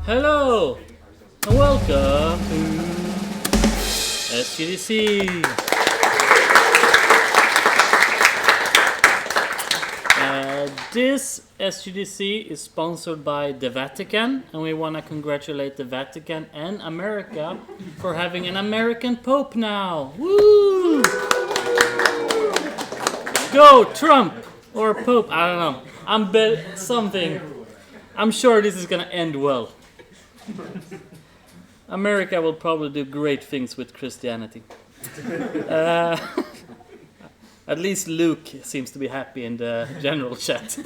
Hello and welcome to SGDC. This SGDC is sponsored by the Vatican, and we want to congratulate the Vatican and America for having an American Pope now. Woo! Go Trump or Pope, I don't know. I'm sure this is gonna end well. America will probably do great things with Christianity. At least Luke seems to be happy in the general chat.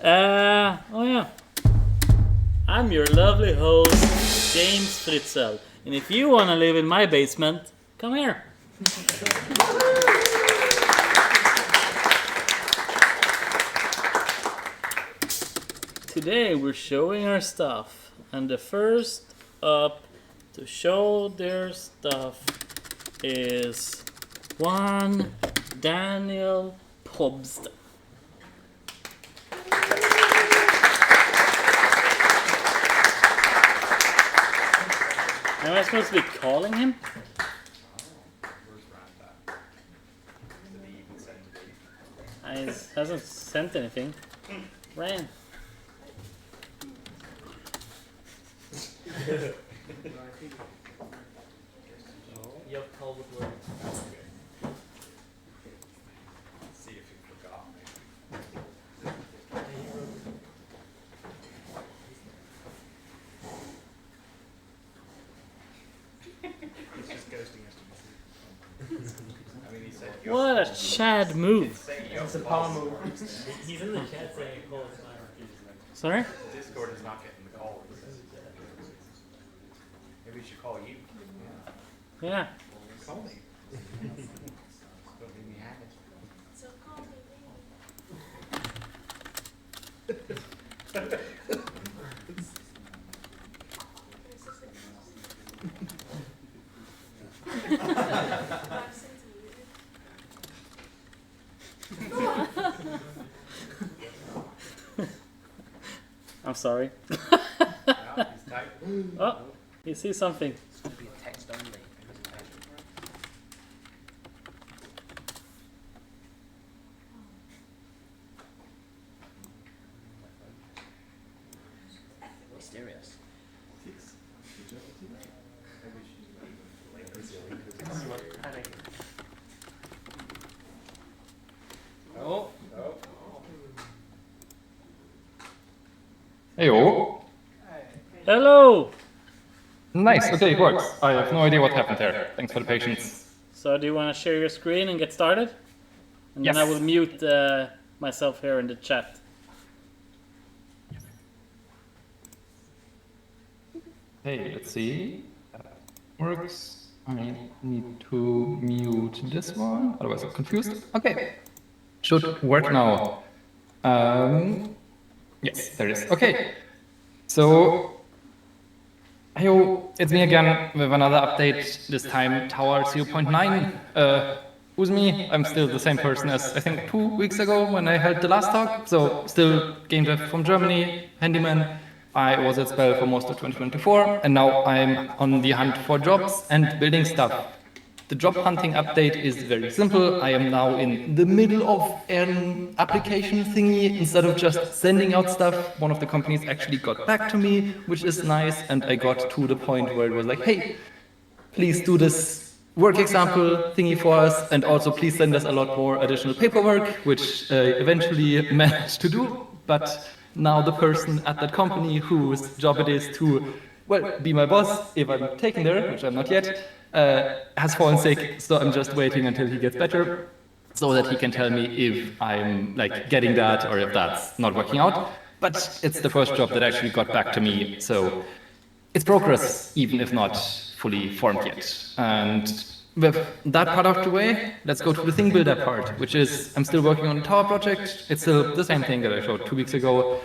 Oh yeah. I'm your lovely host, James Fritzl. And if you want to live in my basement, come here. Today we're showing our stuff. And the first up to show their stuff is one Daniel Pobst. Am I supposed to be calling him? He hasn't sent anything. Ran. See if you forgot me. He's just ghosting us. I mean, he said. What a Chad move. It's a palm move. He's in the chat saying call is fine. Sorry? Discord is not getting the call. Maybe we should call you. Yeah. Call me. Don't leave me hanging. So call me I'm sorry. Now he's typing. Oh, you see something. It's going to be a text only. Mysterious. Oh. Heyo. Hello. Nice, okay, it works. I have no idea what happened there. Thanks for the patience. So do you want to share your screen and get started? And then I Yes. will mute myself here in the chat. Hey, let's see. That works. I need to mute this one, otherwise I'm confused. Okay. Should work now. Yes, there it is. Okay. So, heyo, it's me again with another update, this time Tower 0.9. Who's me? I'm still the same person as I think 2 weeks ago when I held the last talk. So, still game dev from Germany, handyman. I was at Spell for most of 2024, and now I'm on the hunt for jobs and building stuff. The job hunting update is very simple. I am now in the middle of an application thingy. Instead of just sending out stuff, one of the companies actually got back to me, which is nice, and I got to the point where it was like, hey, please do this work example thingy for us, and also please send us a lot more additional paperwork, which I eventually managed to do, but now the person at that company whose job it is to, well, be my boss, if I'm taken there, which I'm not yet, has fallen sick, so I'm just waiting until he gets better, so that he can tell me if I'm like getting that or if that's not working out. But it's the first job that actually got back to me, so it's progress, even if not fully formed yet. And with that part out of the way, let's go to the thing builder part, which is I'm still working on the tower project. It's still the same thing that I showed 2 weeks ago.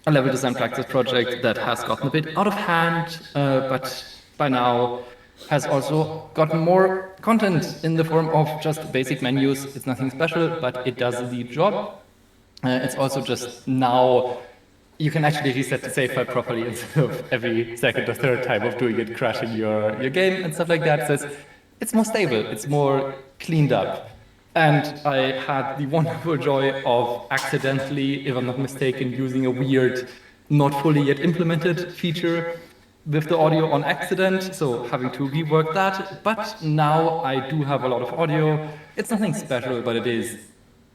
A level design practice project that has gotten a bit out of hand, but by now has also gotten more content in the form of just basic menus. It's nothing special, but it does the job. It's also just now you can actually reset the save file properly instead of every second or third time of doing it, crashing your game and stuff like that. So it's more stable, it's more cleaned up. And I had the wonderful joy of accidentally, if I'm not mistaken, using a weird, not fully yet implemented feature with the audio on accident, so having to rework that. But now I do have a lot of audio. It's nothing special, but it is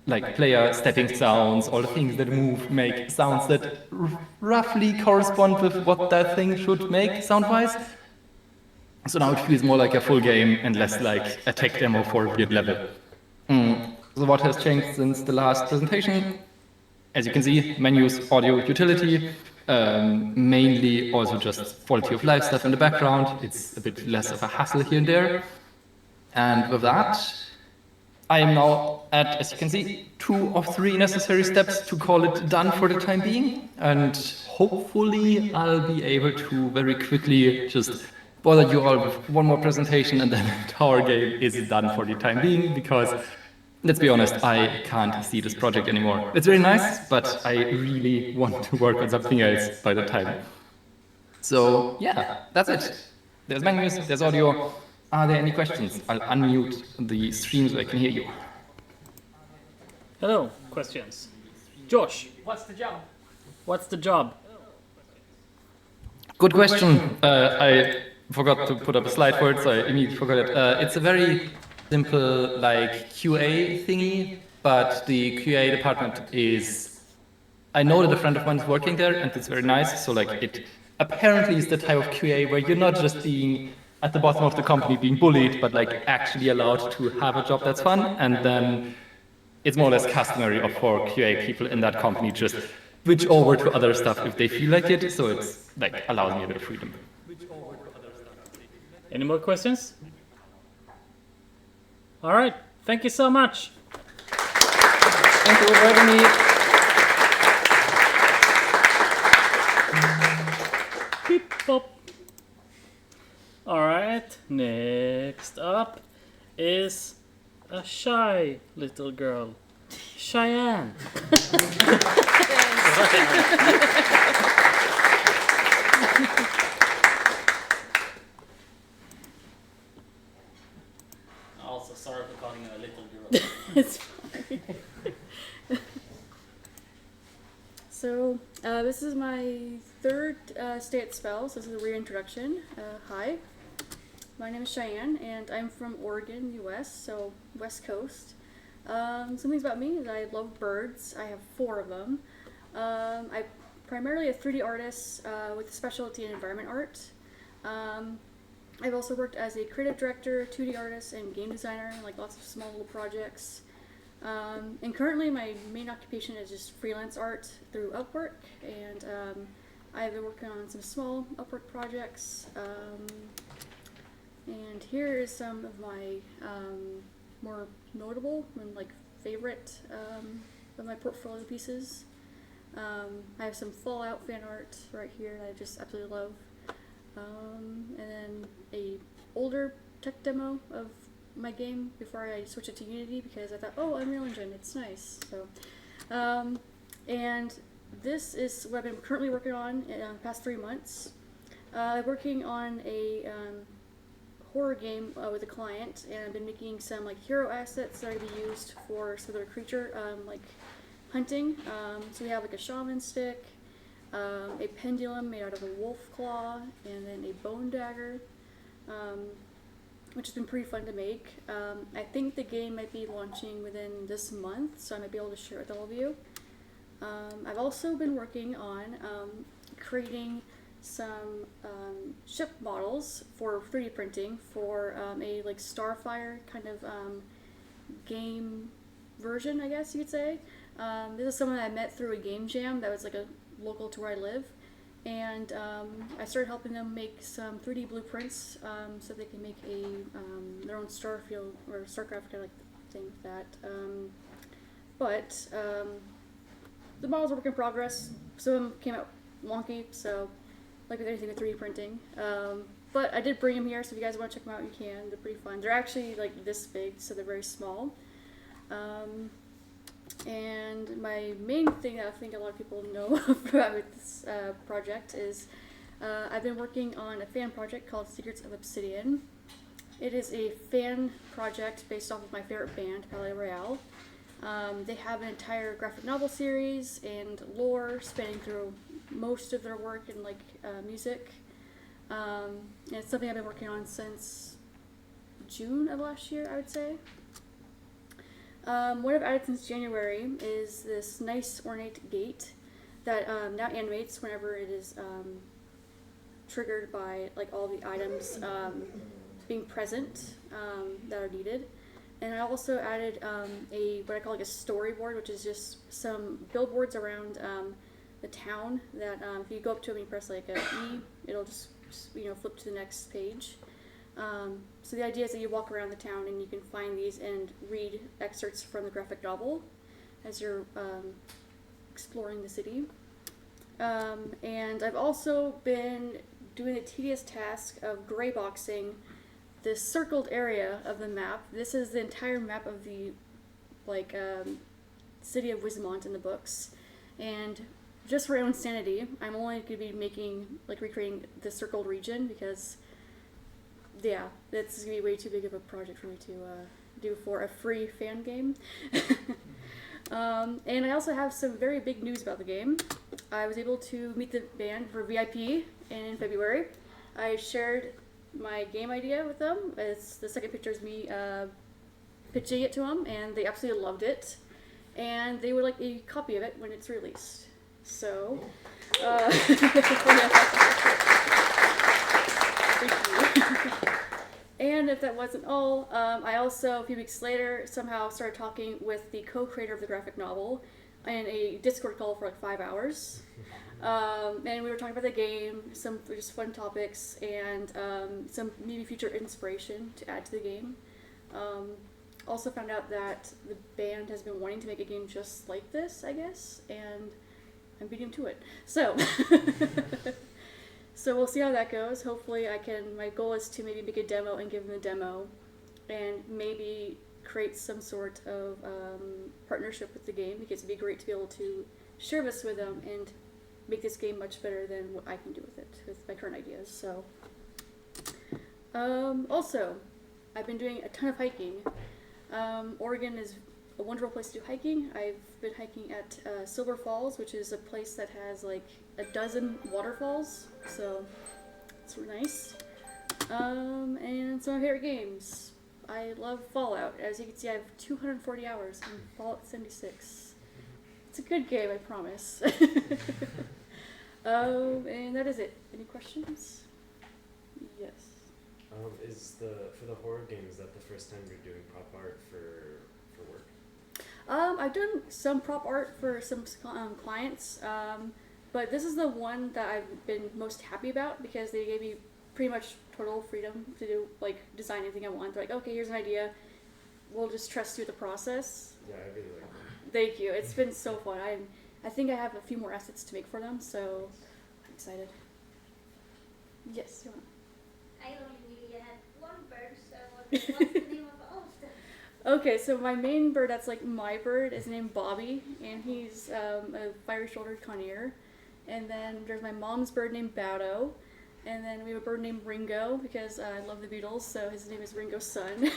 like player stepping sounds, all the things that move make sounds that roughly correspond with what that thing should make sound-wise. So now it feels more like a full game and less like a tech demo for a weird level. So what has changed since the last presentation? As you can see, menus, audio, utility, mainly also just quality of life stuff in the background. It's a bit less of a hassle here and there. And with that, I am now at, as you can see, 2 of 3 necessary steps to call it done for the time being. And hopefully I'll be able to very quickly just bother you all with one more presentation and then the tower game is done for the time being, because let's be honest, I can't see this project anymore. It's very nice, but I really want to work on something else by the time. So yeah, that's it. There's menus, there's audio. Are there any questions? I'll unmute the stream so I can hear you. Hello, questions. Josh, What's the job? what's the job? Good question. I forgot to put up a slide for it, so I immediately forgot it. It's a very simple like QA thingy, but the QA department is, I know that a friend of mine is working there and it's very nice. So like it apparently is the type of QA where you're not just being at the bottom of the company being bullied, but like actually allowed to have a job that's fun. And then it's more or less customary for QA people in that company just switch over to other stuff if they feel like it. So it's like allows me a bit of freedom. Any more questions? All right, thank you so much. Thank you for having me. Beep, bop. All right, next up is a shy little girl, Cheyenne. Also, sorry for calling her a little girl. It's fine. So, this is my third stay at Spell, so this is a reintroduction. Hi, my name is Cheyenne, and I'm from Oregon, US, so West Coast. Some things about me is I love birds. I have 4 of them. I'm primarily a 3D artist with a specialty in environment art. I've also worked as a creative director, 2D artist, and game designer, like lots of small little projects. And currently my main occupation is just freelance art through Upwork, and I've been working on some small Upwork projects. And here is some of my more notable and like favorite of my portfolio pieces. I have some Fallout fan art right here that I just absolutely love. And then a older tech demo of my game before I switched it to Unity, because I thought, oh, Unreal Engine, it's nice. So, and this is what I've been currently working on in the past 3 months. I'm working on a horror game with a client, and I've been making some like hero assets that are going to be used for some other creature like hunting. So we have like a shaman stick, a pendulum made out of a wolf claw, and then a bone dagger, which has been pretty fun to make. I think the game might be launching within this month, so I might be able to share it with all of you. I've also been working on creating some ship models for 3D printing for a like Starfire kind of game version, I guess you could say. This is someone that I met through a game jam that was like a local to where I live, and I started helping them make some 3D blueprints so they can make a their own Starfield or StarCraft kind of like thing with that. But the models are work in progress. Some of them came out wonky, so like with anything with 3D printing. But I did bring them here, so if you guys want to check them out, you can. They're pretty fun. They're actually like this big, so they're very small. And my main thing that I think a lot of people know about this project is I've been working on a fan project called Secrets of Obsidian. It is a fan project based off of my favorite band, Palais Royale. They have an entire graphic novel series and lore spanning through most of their work in like music. And it's something I've been working on since June of last year, I would say. What I've added since January is this nice ornate gate that now animates whenever it is triggered by like all the items being present that are needed. And I also added a what I call like a storyboard, which is just some billboards around the town that if you go up to it and you press like a E, it'll just flip to the next page. So the idea is that you walk around the town and you can find these and read excerpts from the graphic novel as you're exploring the city. And I've also been doing the tedious task of gray boxing this circled area of the map. This is the entire map of the city of Wismont in the books. And just for my own sanity, I'm only going to be recreating the circled region because yeah, that's going to be way too big of a project for me to do for a free fan game. And I also have some very big news about the game. I was able to meet the band for VIP in February. I shared my game idea with them. The second picture is me pitching it to them, and they absolutely loved it. And they would like a copy of it when it's released. So, thank you. And if that wasn't all, I also, a few weeks later, somehow started talking with the co-creator of the graphic novel in a Discord call for like 5 hours. And we were talking about the game, some just fun topics, and some maybe future inspiration to add to the game. Also found out that the band has been wanting to make a game just like this, I guess, and I'm beating them to it. So, so we'll see how that goes. Hopefully my goal is to maybe make a demo and give them the demo, and maybe create some sort of partnership with the game, because it'd be great to be able to share this with them and make this game much better than what I can do with it, with my current ideas. So, also, I've been doing a ton of hiking. Oregon is a wonderful place to do hiking. I've been hiking at Silver Falls, which is a place that has like a dozen waterfalls, so it's really nice. And some of my favorite games. I love Fallout. As you can see, I have 240 hours in Fallout 76. It's a good game, I promise. And that is it. Any questions? Yes. For the horror game, is that the first time you're doing prop art for work? I've done some prop art for some clients, but this is the one that I've been most happy about because they gave me pretty much total freedom to do design anything I want. They're like, okay, here's an idea. We'll just trust you with the process. Yeah, I really like that. Thank you. It's been so fun. I think I have a few more assets to make for them, so I'm excited. Yes, you want? I only really had one bird, so what's the name of all of them? Okay, so my main bird that's like my bird is named Bobby, and he's a fiery-shouldered conure. And then there's my mom's bird named Bado. And then we have a bird named Ringo, because I love the Beatles, so his name is Ringo's son.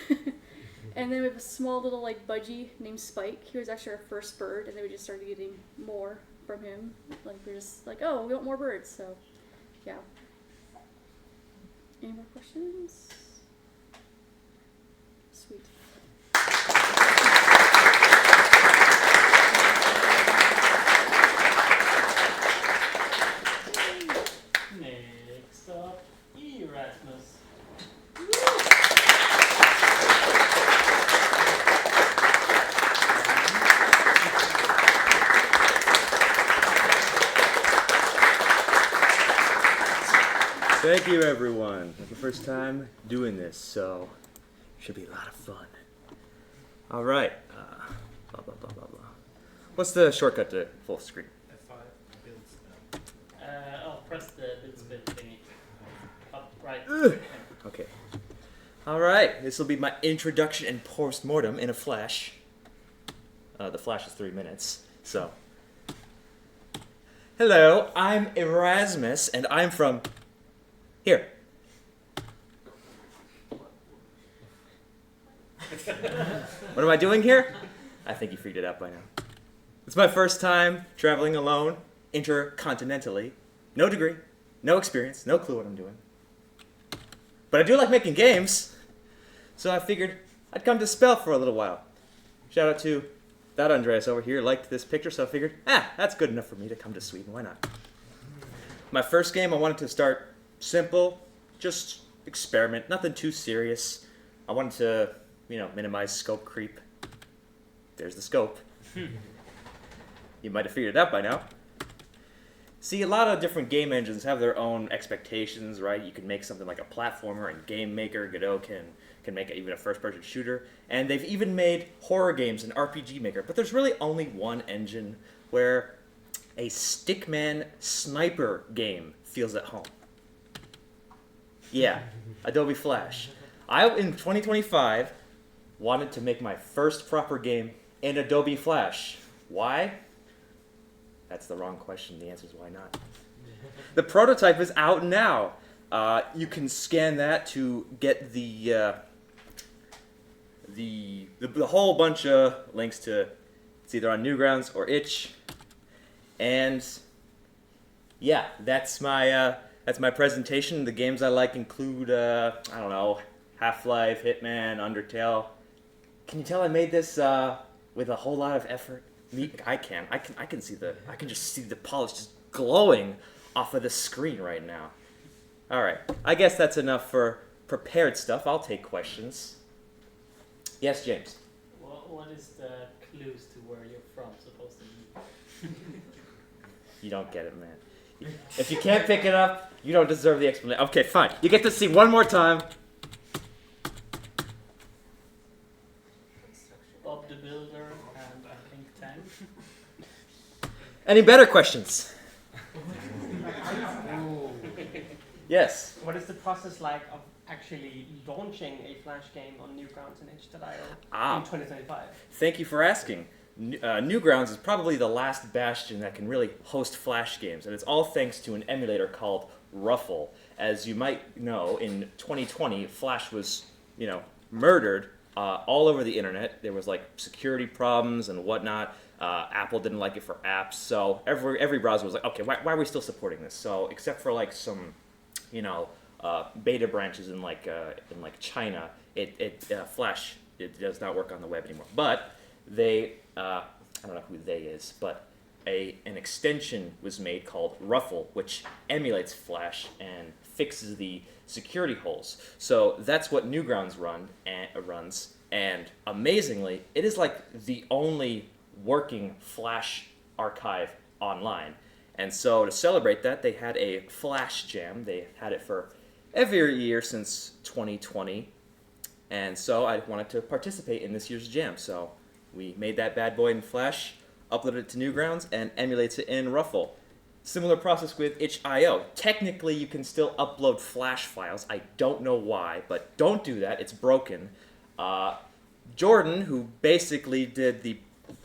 And then we have a small little budgie named Spike. He was actually our first bird, and then we just started getting more from him. We're just like, oh, we want more birds, so yeah. Any more questions? Sweet. Next up, Erasmus. Thank you, everyone. It's the first time doing this, so it should be a lot of fun. All right. Blah, blah, blah, blah, blah. What's the shortcut to full screen? F5 builds I'll press the build thingy. Up right. Ugh. Okay. All right. This will be my introduction and post-mortem in a flash. The Flash is 3 minutes. So, hello, I'm Erasmus, and I'm from here. What am I doing here? I think you figured it out by now. It's my first time traveling alone, intercontinentally. No degree, no experience, no clue what I'm doing. But I do like making games, so I figured I'd come to Spell for a little while. Shout out to that Andreas over here, liked this picture, so I figured, that's good enough for me to come to Sweden, why not? My first game, I wanted to start simple, just experiment, nothing too serious. I wanted to, minimize scope creep. There's the scope. You might have figured it out by now. See, a lot of different game engines have their own expectations, right? You can make something like a platformer, and Game Maker, Godot can make even a first-person shooter. And they've even made horror games in RPG Maker. But there's really only one engine where a stickman sniper game feels at home. Yeah, Adobe Flash. I, in 2025, wanted to make my first proper game in Adobe Flash. Why? That's the wrong question. The answer is why not. The prototype is out now. You can scan that to get the whole bunch of links to, it's either on Newgrounds or Itch. And yeah, that's my presentation. The games I like include Half-Life, Hitman, Undertale. Can you tell I made this with a whole lot of effort? I can just see the polish just glowing off of the screen right now. All right, I guess that's enough for prepared stuff. I'll take questions. Yes, James. What is the clues to where you're from supposed to be? You don't get it, man. If you can't pick it up, you don't deserve the explanation. Okay, fine. You get to see one more time. Bob the Builder and I think Tank. Any better questions? Yes. What is the process like of actually launching a Flash game on Newgrounds and Itch.io in 2025? Thank you for asking. Newgrounds is probably the last bastion that can really host Flash games, and it's all thanks to an emulator called Ruffle. As you might know, in 2020, Flash was, murdered all over the internet. There was security problems and whatnot. Apple didn't like it for apps, so every browser was like, okay, why are we still supporting this? So except for some, beta branches in China, Flash it does not work on the web anymore. But they, I don't know who they is, but an extension was made called Ruffle, which emulates Flash and fixes the security holes. So that's what Newgrounds runs, and amazingly, it is the only working Flash archive online. And so to celebrate that, they had a Flash Jam. They had it for every year since 2020. And so I wanted to participate in this year's jam. So we made that bad boy in Flash, uploaded it to Newgrounds, and emulates it in Ruffle. Similar process with itch.io. Technically, you can still upload Flash files. I don't know why, but don't do that. It's broken. Jordan, who basically did the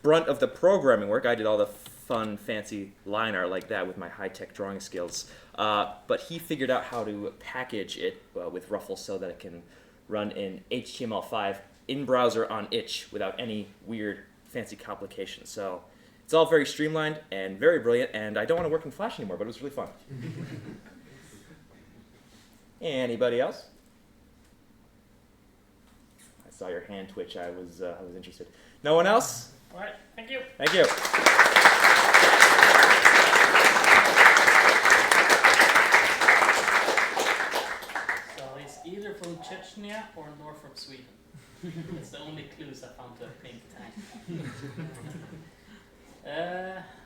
brunt of the programming work, I did all the fun, fancy line art like that with my high-tech drawing skills, but he figured out how to package it with Ruffle so that it can run in HTML5 in browser on Itch without any weird, fancy complications. So it's all very streamlined and very brilliant, and I don't want to work in Flash anymore, but it was really fun. Anybody else? I saw your hand twitch. I was interested. No one else? All right, thank you. Thank you. So he's either from Chechnya or north from Sweden. That's the only clues I found to a pink tank.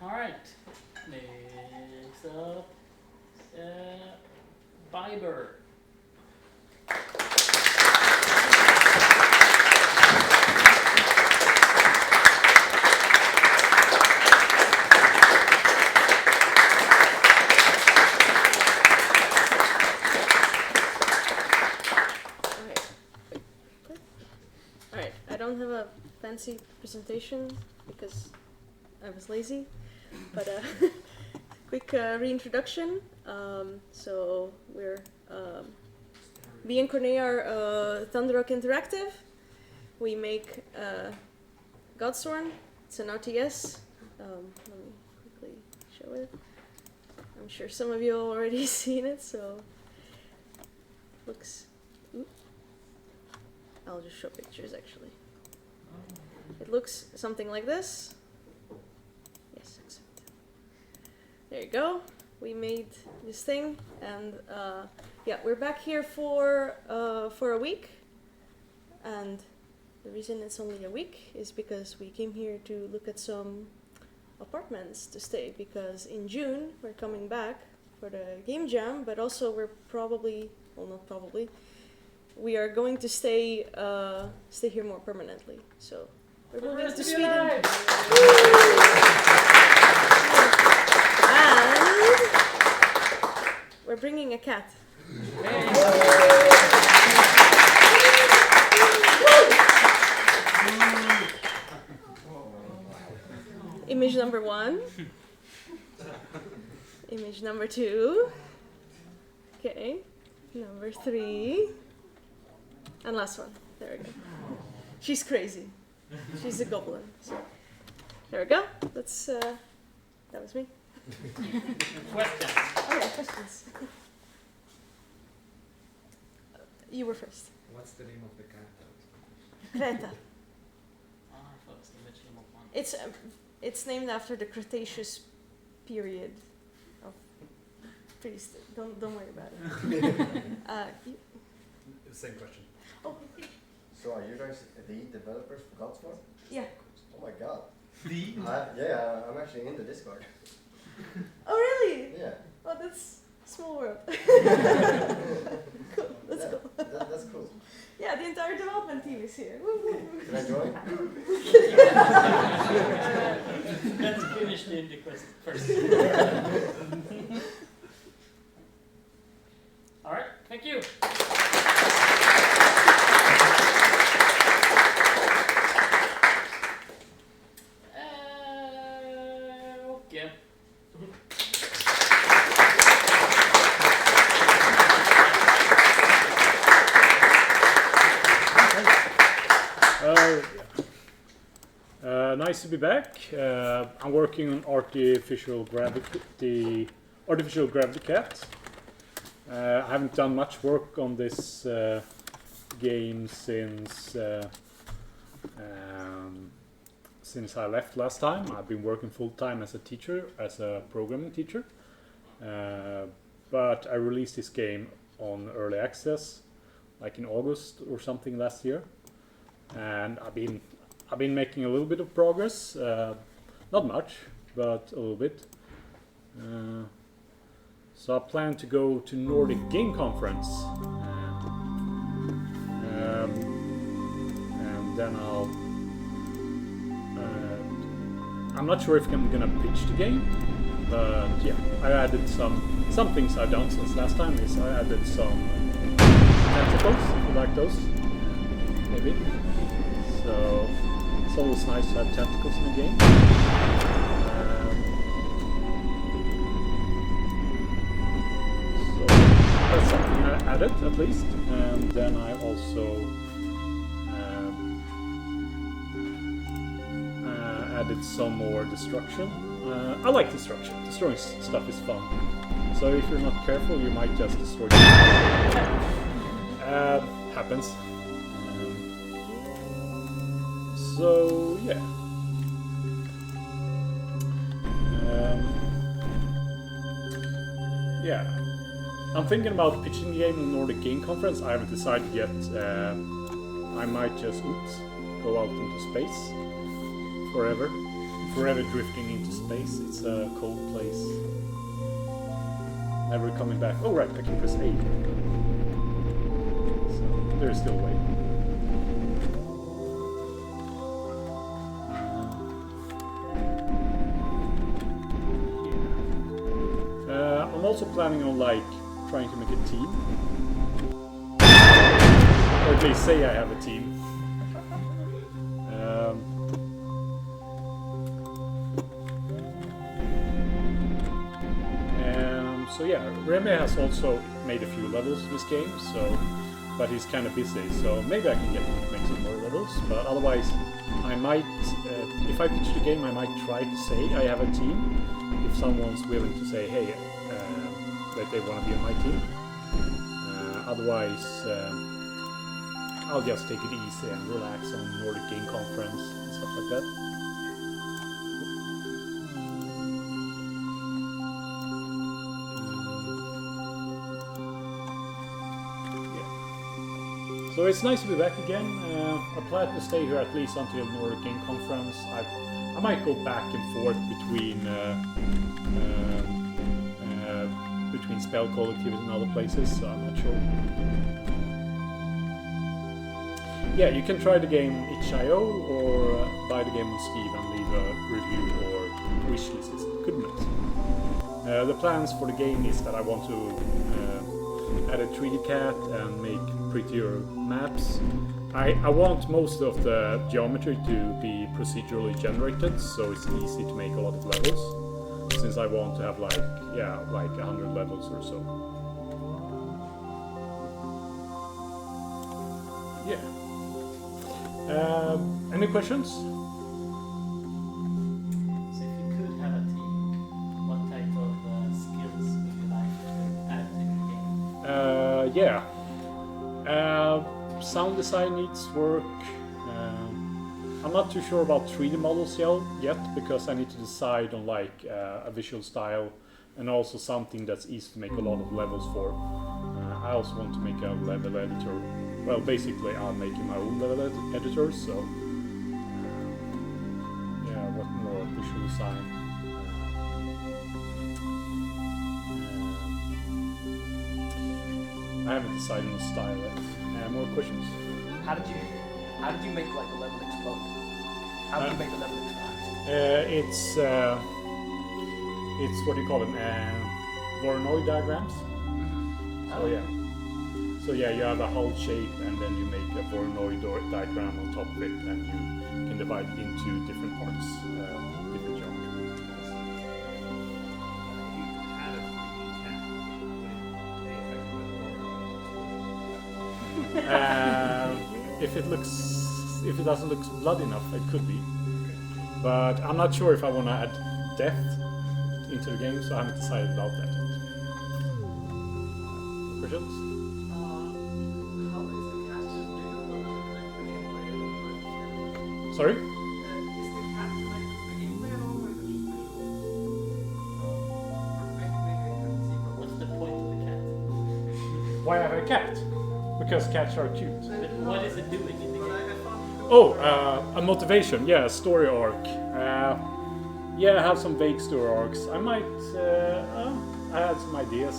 All right. Next up, Biber. fancy presentation because I was lazy, but quick reintroduction. So we're me and Corné are Thunder Rock Interactive. We make Godsworn. It's an RTS. Let me quickly show it. I'm sure some of you already seen it, so looks. I'll just show pictures actually. It looks something like this. Yes, accept. There you go. We made this thing, and yeah, we're back here for a week. And the reason it's only a week is because we came here to look at some apartments to stay. Because in June we're coming back for the game jam, but also we're probably, well, not probably. We are going to stay here more permanently. So we're moving to Sweden. And we're bringing a cat. Image number 1. Image number 2. Okay. Number 3. And last one. There we go. She's crazy. She's a goblin. So there we go. That's that was me. Questions? Oh yeah, questions. You were first. What's the name of the cat? Greta. Ah, I thought it was the name of one. It's named after the Cretaceous period of don't worry about it. Same question. Oh, So are you guys the developers for Godsworn? yeah. Oh my god. Yeah, I'm actually in the Discord. Oh really? Yeah. Oh, that's small world. Cool. That's Yeah, cool. That's cool. Yeah, the entire development team is here. Woo, woo, woo. Can I join? Let's finish the indie quest first. Alright, thank you. Okay. Nice to be back. I'm working on artificial gravity cat. I haven't done much work on this game since I left last time. I've been working full time as a teacher, as a programming teacher. But I released this game on early access, like in August or something last year, and I've been making a little bit of progress, not much, but a little bit. So I plan to go to Nordic Game Conference, and then I'm not sure if I'm gonna pitch the game, but yeah, I added some things I've done since last time. Is I added some tentacles, if you like those, maybe. So it's always nice to have tentacles in the game. So that's something I added at least, and then I also added some more destruction. I like destruction. Destroying stuff is fun. So if you're not careful, you might just destroy it. Happens. So yeah. Yeah. I'm thinking about pitching the game in the Nordic Game Conference. I haven't decided yet. I might just go out into space. Forever drifting into space. It's a cold place. Never coming back. Oh right, I can press A. So there's still a way. I'm also planning on trying to make a team. Or at least say I have a team. so yeah, Remy has also made a few levels in this game, so but he's kind of busy, so maybe I can get him to make some more levels. But otherwise, I might, if I pitch the game, I might try to say I have a team. If someone's willing to say, hey, that they want to be on my team. Otherwise, I'll just take it easy and relax on Nordic Game Conference and stuff like that. So it's nice to be back again. I plan to stay here at least until Nordic Game Conference. I might go back and forth between Spelkollektivet and other places, so I'm not sure. Yeah, you can try the game itch.io or buy the game on Steam and leave a review or wish list. Could be nice. The plans for the game is that I want to add a 3D cat and make prettier maps. I want most of the geometry to be procedurally generated, so it's easy to make a lot of levels, since I want to have like 100 levels or so. Yeah. Any questions? So if you could have a team, what type of skills would you like to add to the game? Yeah. Sound design needs work. I'm not too sure about 3D models yet because I need to decide on like a visual style and also something that's easy to make a lot of levels for. I also want to make a level editor. Well, basically I'm making my own level editor, so yeah, what more visual design? I haven't decided on the style yet. More questions? How did you make like a level explode? How did you make the level explode? It's what do you call them? Voronoi diagrams. So yeah, you have a hull shape and then you make a Voronoi diagram on top of it, and you can divide it into different parts, different geometry. If it doesn't look bloody enough, it could be. But I'm not sure if I want to add depth into the game, so I haven't decided about that yet. Questions? How is the cat gameplay? Sorry? Is the cat like the gameplay at all? What's the point of the cat? Why I have a cat? Because cats are cute. But what is it doing in the game? Oh, a motivation, yeah, a story arc. Yeah, I have some vague story arcs. I might, I had some ideas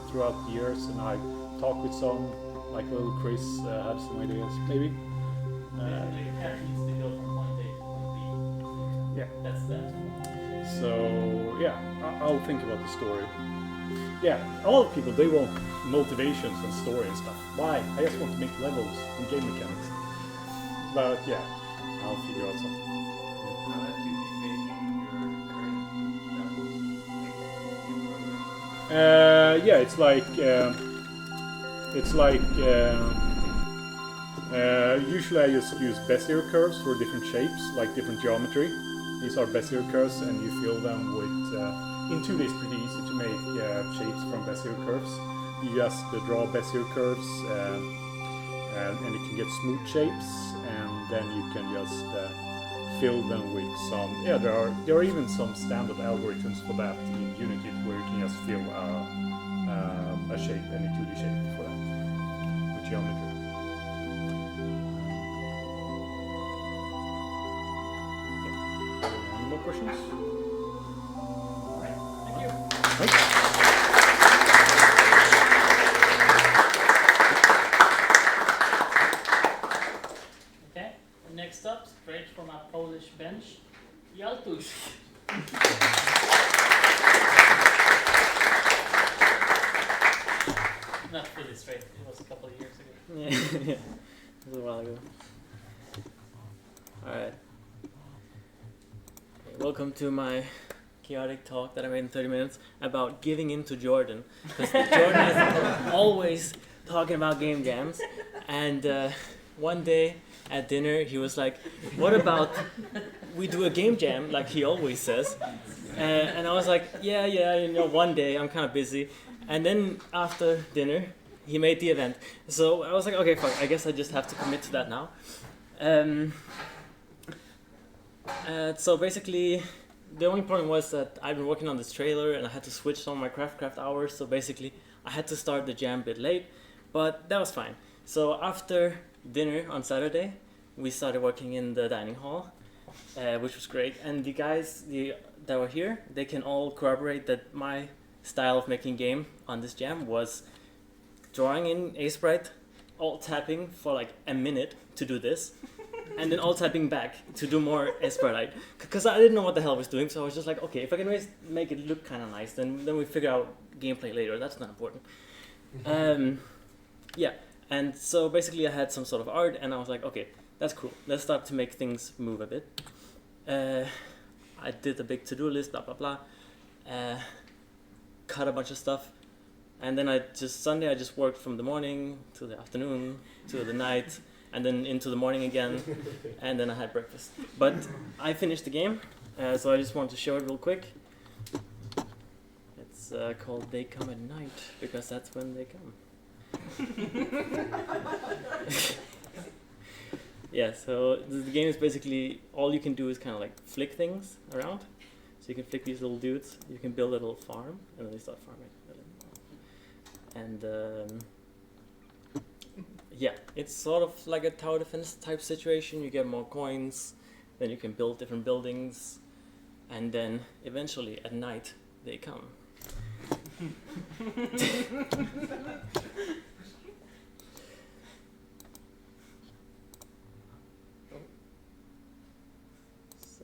throughout the years, and I talked with some, like little Chris had some ideas, maybe. Basically, the cat needs to go from point A to point B. Yeah. That's that. So, yeah, I'll think about the story. Yeah, a lot of people, they want motivations and story and stuff. Why? I just want to make levels and game mechanics. But yeah, I'll figure out something. How have you been making your current levels? Yeah, usually I just use Bezier curves for different shapes, like different geometry. These are Bezier curves, and you fill them with. In 2D it's pretty easy to make shapes from Bezier curves. You just draw Bezier curves, and you can get smooth shapes, and then you can just fill them with some. Yeah, there are even some standard algorithms for that in Unity, where you can just fill a shape, any 2D shape for that with geometry. Yeah. Any more questions? All right, thank you. Thanks. Okay, next up, straight from our Polish bench, Jaltuś. Not fully straight, it was a couple of years ago. Yeah, it was a while ago. Alright. Okay, welcome to my chaotic talk that I made in 30 minutes about giving in to Jordan. Because Jordan is always talking about game jams. And one day at dinner, he was like, what about we do a game jam, like he always says. And I was like, yeah, you know, one day, I'm kind of busy. And then after dinner, he made the event. So I was like, okay, fuck, I guess I just have to commit to that now. So basically, the only problem was that I've been working on this trailer and I had to switch some of my craft hours. So basically, I had to start the jam a bit late, but that was fine. So after dinner on Saturday, we started working in the dining hall, which was great. And the guys that were here, they can all corroborate that my style of making game on this jam was drawing in a sprite, alt tapping for like a minute to do this, and then alt tapping back to do more sprite. Because I didn't know what the hell I was doing, so I was just like, okay, if I can make it look kind of nice, then we figure out gameplay later. That's not important. Yeah, and so basically I had some sort of art, and I was like, okay, that's cool. Let's start to make things move a bit. I did a big to-do list, blah blah blah. Cut a bunch of stuff. And then Sunday I just worked from the morning to the afternoon to the night and then into the morning again, and then I had breakfast. But I finished the game, so I just wanted to show it real quick. It's called They Come at Night, because that's when they come. Yeah, so the game is basically, all you can do is kind of like flick things around. So you can flick these little dudes, you can build a little farm, and then you start farming. And yeah, it's sort of like a tower defense type situation. You get more coins, then you can build different buildings, and then eventually at night they come. So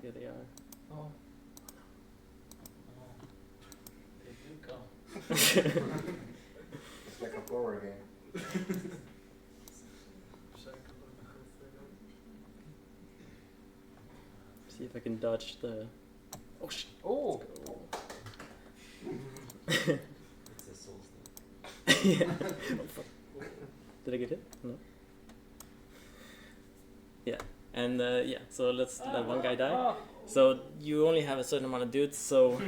here they are. Oh. They do come. It's like a horror game. See if I can dodge the. Oh shit! Oh. It's a soul thing. Yeah. Oh, fuck. Did I get hit? No. Yeah, and yeah. So let's let one guy die. So you only have a certain amount of dudes. So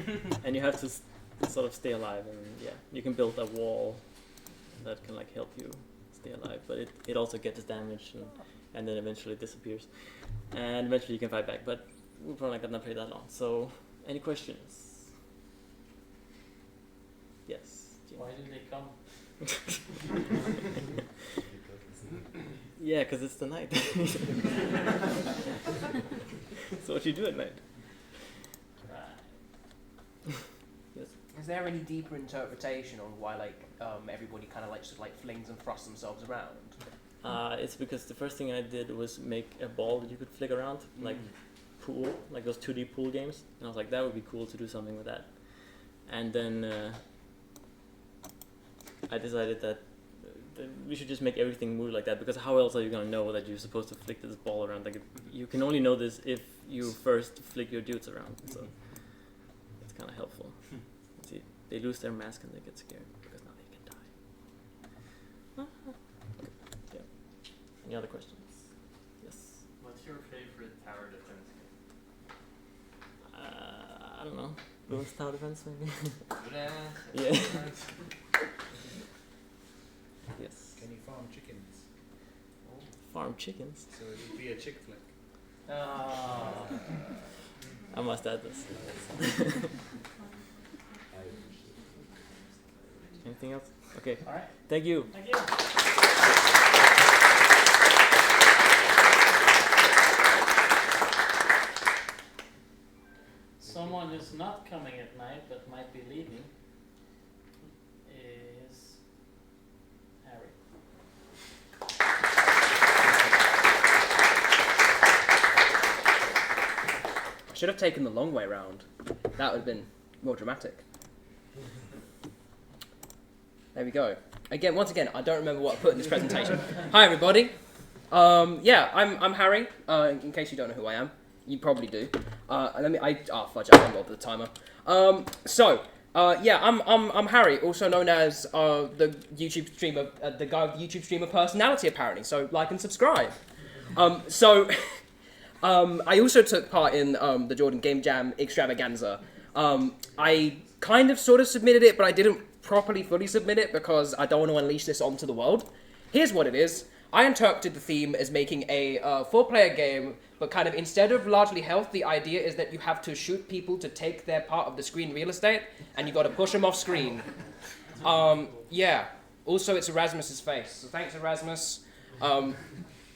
and you have to sort of stay alive, and yeah, you can build a wall that can like help you stay alive, but it also gets damaged and then eventually disappears, and eventually you can fight back. But we're probably not gonna play that long. So any questions? Yes. Jim. Why do they come? Yeah, because it's the night. So what you do at night? Yes. Is there any deeper interpretation on why everybody kind of like just like flings and thrusts themselves around? It's because the first thing I did was make a ball that you could flick around, like pool, like those 2D pool games. And I was like, that would be cool to do something with that. And then I decided that we should just make everything move like that, because how else are you gonna know that you're supposed to flick this ball around? Like you can only know this if you first flick your dudes around. So it's kind of helpful. See, they lose their mask and they get scared because now they can die. Okay. Yeah. Any other questions? Yes. What's your favorite tower defense game? I don't know. Bloons Tower Defense maybe. Yeah. Yeah. Yes. Can you farm chickens? Farm chickens? So it would be a chick flick. I must add this. Anything else? Okay. All right. Thank you. Thank you. Someone who's not coming at night but might be leaving is Harry. I should have taken the long way round. That would have been more dramatic. There we go. Once again, I don't remember what I put in this presentation. Hi everybody. Yeah, I'm Harry. In case you don't know who I am, you probably do. Fudge! I unlocked the timer. I'm Harry, also known as the YouTube streamer, the guy with the YouTube streamer personality, apparently. So like and subscribe. I also took part in the Jordan Game Jam extravaganza. I kind of sort of submitted it, but I didn't properly fully submit it because I don't want to unleash this onto the world. Here's what it is. I interpreted the theme as making a 4-player game, but kind of instead of largely health, the idea is that you have to shoot people to take their part of the screen real estate, and you got to push them off screen. Yeah. Also, it's Erasmus's face. So thanks, Erasmus.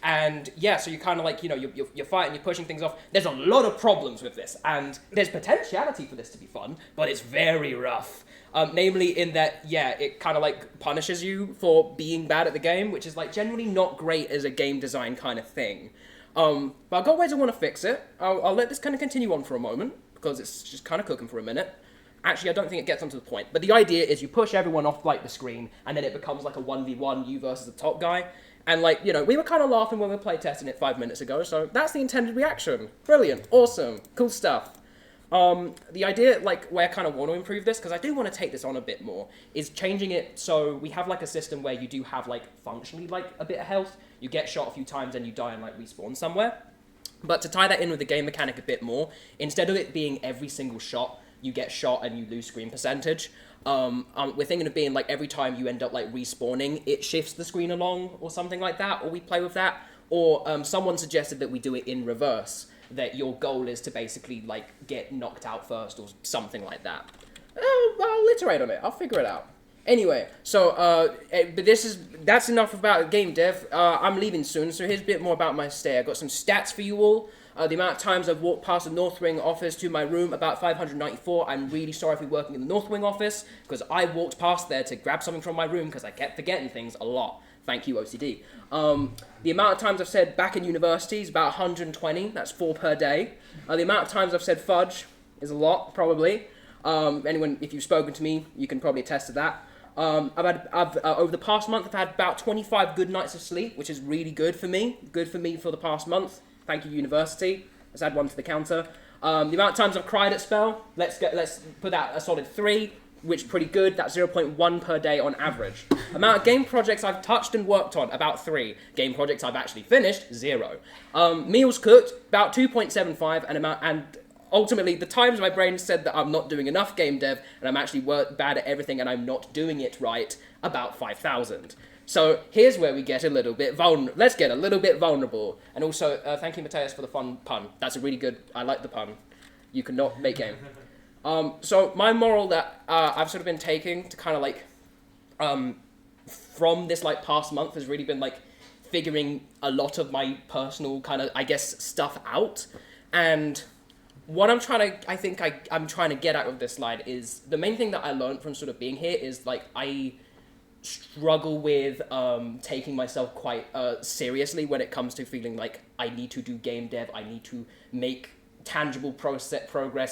And yeah, so you kind of like, you're fighting, you're pushing things off. There's a lot of problems with this, and there's potentiality for this to be fun, but it's very rough. Namely in that, it kind of like punishes you for being bad at the game, which is like generally not great as a game design kind of thing. But I've got ways I want to fix it. I'll let this kind of continue on for a moment, because it's just kind of cooking for a minute. Actually, I don't think it gets onto the point. But the idea is you push everyone off like the screen, and then it becomes like a 1v1, you versus the top guy. And like, we were kind of laughing when we were playtesting it 5 minutes ago, so that's the intended reaction. Brilliant, awesome, cool stuff. The idea, like, where I kind of want to improve this, because I do want to take this on a bit more, is changing it so we have, like, a system where you do have, like, functionally, like, a bit of health. You get shot a few times and you die and, like, respawn somewhere. But to tie that in with the game mechanic a bit more, instead of it being every single shot, you get shot and you lose screen percentage, we're thinking of being, like, every time you end up, like, respawning, it shifts the screen along or something like that, or we play with that. Or someone suggested that we do it in reverse, that your goal is to basically, like, get knocked out first or something like that. I'll iterate on it. I'll figure it out. Anyway, so, but that's enough about game dev. I'm leaving soon, so here's a bit more about my stay. I've got some stats for you all. The amount of times I've walked past the North Wing office to my room, about 594. I'm really sorry for working in the North Wing office, because I walked past there to grab something from my room, because I kept forgetting things a lot. Thank you, OCD. The amount of times I've said back in university is about 120. That's 4 per day. The amount of times I've said fudge is a lot, probably. Anyone, if you've spoken to me, you can probably attest to that. Over the past month, I've had about 25 good nights of sleep, which is really good for me. Good for me for the past month. Thank you, university. Let's add one to the counter. The amount of times I've cried at Spell, let's put that a solid 3. Which is pretty good. That's 0.1 per day on average. Amount of game projects I've touched and worked on, about 3. Game projects I've actually finished, 0. Meals cooked, about 2.75, and ultimately the times my brain said that I'm not doing enough game dev and I'm actually bad at everything and I'm not doing it right, about 5,000. So here's where we get a little bit vulnerable. Let's get a little bit vulnerable. And also, thank you, Mateus, for the fun pun. That's a really good, I like the pun. You cannot make game. So my moral that I've sort of been taking to kind of like from this like past month has really been like figuring a lot of my personal kind of, I guess, stuff out. And what I'm trying to get at with this slide is the main thing that I learned from sort of being here is like I struggle with taking myself quite seriously when it comes to feeling like I need to do game dev, I need to make tangible progress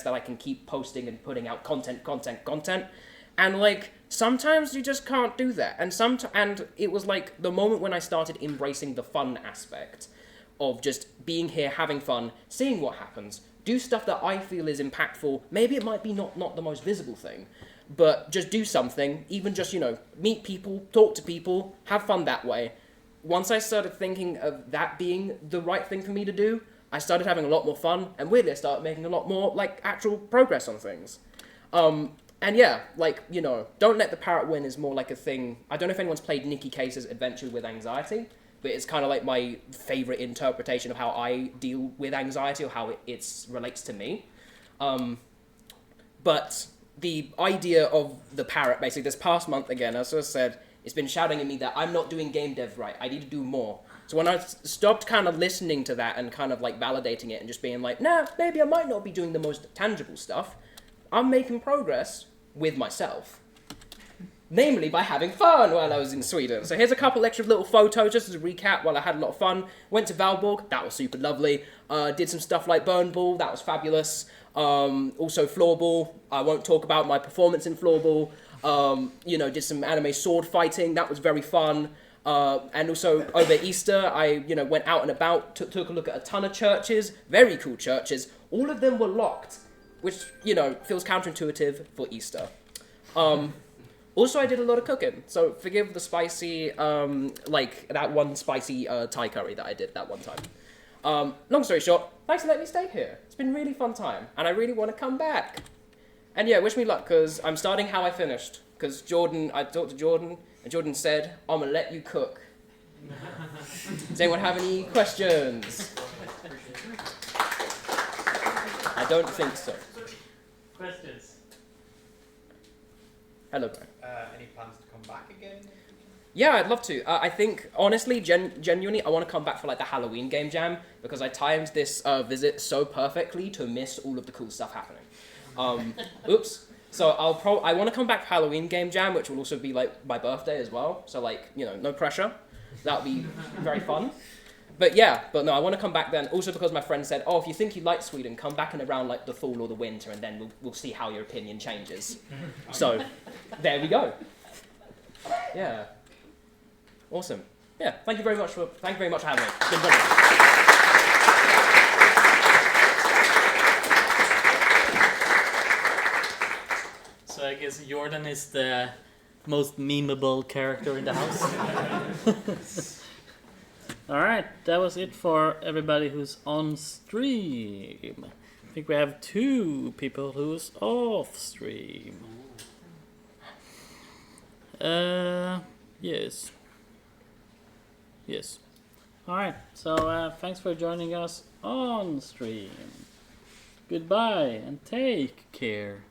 that I can keep posting and putting out content. And like sometimes you just can't do that. And it was like the moment when I started embracing the fun aspect of just being here, having fun, seeing what happens, do stuff that I feel is impactful. Maybe it might be not the most visible thing, but just do something, even just, meet people, talk to people, have fun that way. Once I started thinking of that being the right thing for me to do, I started having a lot more fun, and weirdly I started making a lot more, like, actual progress on things. And yeah, like, Don't Let the Parrot Win is more like a thing. I don't know if anyone's played Nikki Case's Adventure with Anxiety, but it's kind of like my favorite interpretation of how I deal with anxiety or how it relates to me. But the idea of the parrot, basically, this past month, again, as I said, it's been shouting at me that I'm not doing game dev right. I need to do more. So when I stopped kind of listening to that and kind of like validating it and just being like, nah, maybe I might not be doing the most tangible stuff, I'm making progress with myself. Namely by having fun while I was in Sweden. So here's a couple extra little photos just as a recap while I had a lot of fun. Went to Valborg, that was super lovely. Did some stuff like Burn Ball, that was fabulous. Also Floorball, I won't talk about my performance in Floorball. Did some anime sword fighting, that was very fun. And also over Easter, I went out and about, took a look at a ton of churches, very cool churches, All of them were locked, which, you know, feels counterintuitive for Easter. Also, I did a lot of cooking, so forgive the spicy, like that one spicy Thai curry that I did that one time. Long story short, thanks for letting me stay here. It's been a really fun time, and I really want to come back. And yeah, wish me luck, because I'm starting how I finished. Because I talked to Jordan, and Jordan said, I'm going to let you cook. Does anyone have any questions? I don't think so. Questions? Hello, Brian. Any plans to come back again? Yeah, I'd love to. I think, honestly, genuinely, I want to come back for like the Halloween game jam because I timed this visit so perfectly to miss all of the cool stuff happening. Oops. So I want to come back for Halloween game jam, which will also be like my birthday as well. So like, you know, no pressure. That'll be very fun. But no, I want to come back then. Also because my friend said, oh, if you think you like Sweden, come back in around like the fall or the winter, and then we'll see how your opinion changes. So there we go. Yeah. Awesome. Yeah. Thank you very much for having me. It's been brilliant. So I guess Jordan is the most memeable character in the house. Alright, that was it for everybody who's on stream. I think we have 2 people who's off stream. Yes. Alright, so thanks for joining us on stream. Goodbye and take care.